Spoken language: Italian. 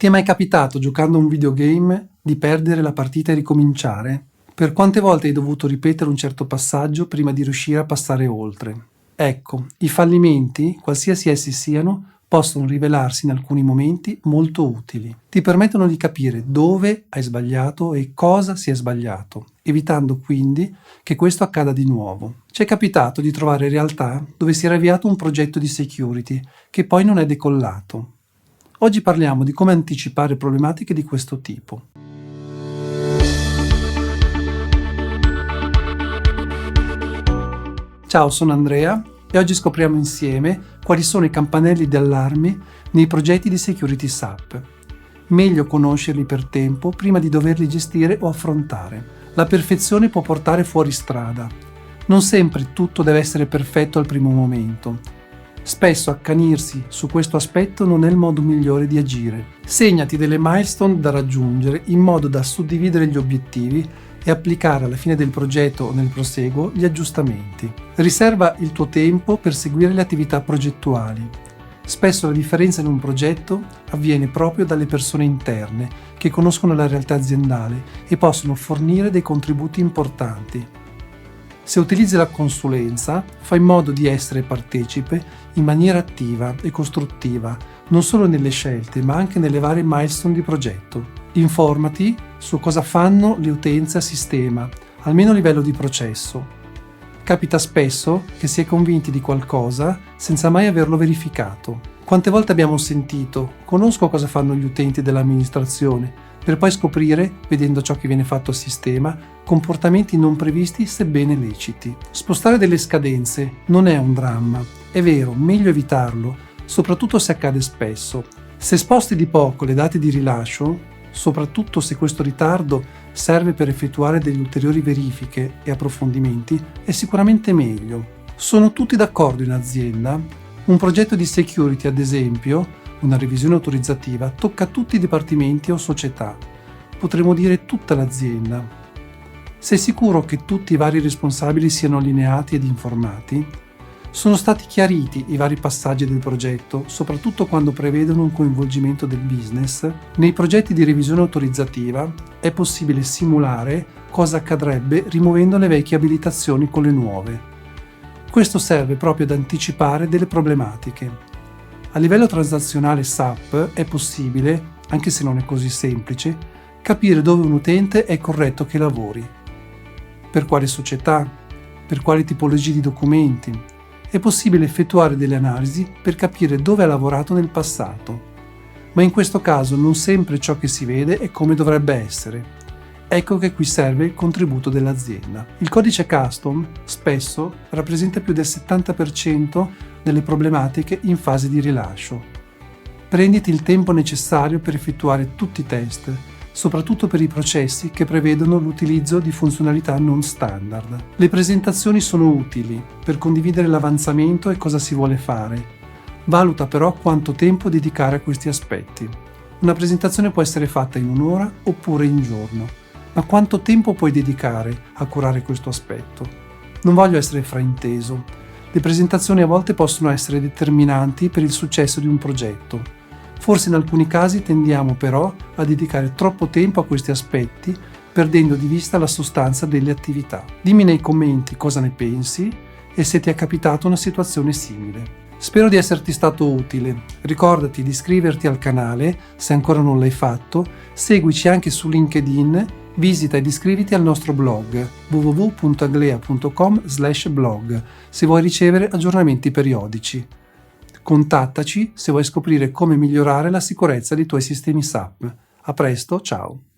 Ti è mai capitato, giocando a un videogame, di perdere la partita e ricominciare? Per quante volte hai dovuto ripetere un certo passaggio prima di riuscire a passare oltre? Ecco, i fallimenti, qualsiasi essi siano, possono rivelarsi in alcuni momenti molto utili. Ti permettono di capire dove hai sbagliato e cosa si è sbagliato, evitando quindi che questo accada di nuovo. Ci è capitato di trovare realtà dove si era avviato un progetto di security che poi non è decollato. Oggi parliamo di come anticipare problematiche di questo tipo. Ciao, sono Andrea e oggi scopriamo insieme quali sono i campanelli d'allarme nei progetti di security SAP. Meglio conoscerli per tempo prima di doverli gestire o affrontare. La perfezione può portare fuori strada. Non sempre tutto deve essere perfetto al primo momento. Spesso accanirsi su questo aspetto non è il modo migliore di agire. Segnati delle milestone da raggiungere in modo da suddividere gli obiettivi e applicare alla fine del progetto o nel proseguo gli aggiustamenti. Riserva il tuo tempo per seguire le attività progettuali. Spesso la differenza in un progetto avviene proprio dalle persone interne che conoscono la realtà aziendale e possono fornire dei contributi importanti. Se utilizzi la consulenza, fai in modo di essere partecipe in maniera attiva e costruttiva, non solo nelle scelte, ma anche nelle varie milestone di progetto. Informati su cosa fanno le utenze a sistema, almeno a livello di processo. Capita spesso che si è convinti di qualcosa senza mai averlo verificato. Quante volte abbiamo sentito «conosco cosa fanno gli utenti dell'amministrazione», per poi scoprire, vedendo ciò che viene fatto a sistema, comportamenti non previsti sebbene leciti. Spostare delle scadenze non è un dramma. È vero, meglio evitarlo, soprattutto se accade spesso. Se sposti di poco le date di rilascio, soprattutto se questo ritardo serve per effettuare delle ulteriori verifiche e approfondimenti, è sicuramente meglio. Sono tutti d'accordo in azienda? Un progetto di security, ad esempio, una revisione autorizzativa, tocca tutti i dipartimenti o società. Potremmo dire tutta l'azienda. Sei sicuro che tutti i vari responsabili siano allineati ed informati? Sono stati chiariti i vari passaggi del progetto, soprattutto quando prevedono un coinvolgimento del business? Nei progetti di revisione autorizzativa è possibile simulare cosa accadrebbe rimuovendo le vecchie abilitazioni con le nuove. Questo serve proprio ad anticipare delle problematiche. A livello transazionale SAP è possibile, anche se non è così semplice, capire dove un utente è corretto che lavori, per quale società, per quali tipologie di documenti. È possibile effettuare delle analisi per capire dove ha lavorato nel passato, ma in questo caso non sempre ciò che si vede è come dovrebbe essere. Ecco che qui serve il contributo dell'azienda. Il codice custom spesso rappresenta più del 70% delle problematiche in fase di rilascio. Prenditi il tempo necessario per effettuare tutti i test, soprattutto per i processi che prevedono l'utilizzo di funzionalità non standard. Le presentazioni sono utili per condividere l'avanzamento e cosa si vuole fare. Valuta però quanto tempo dedicare a questi aspetti. Una presentazione può essere fatta in un'ora oppure in giorno. Ma quanto tempo puoi dedicare a curare questo aspetto? Non voglio essere frainteso. Le presentazioni a volte possono essere determinanti per il successo di un progetto. Forse in alcuni casi tendiamo però a dedicare troppo tempo a questi aspetti, perdendo di vista la sostanza delle attività. Dimmi nei commenti cosa ne pensi e se ti è capitata una situazione simile. Spero di esserti stato utile. Ricordati di iscriverti al canale se ancora non l'hai fatto, seguici anche su LinkedIn, visita ed iscriviti al nostro blog www.aglea.com/blog se vuoi ricevere aggiornamenti periodici. Contattaci se vuoi scoprire come migliorare la sicurezza dei tuoi sistemi SAP. A presto, ciao!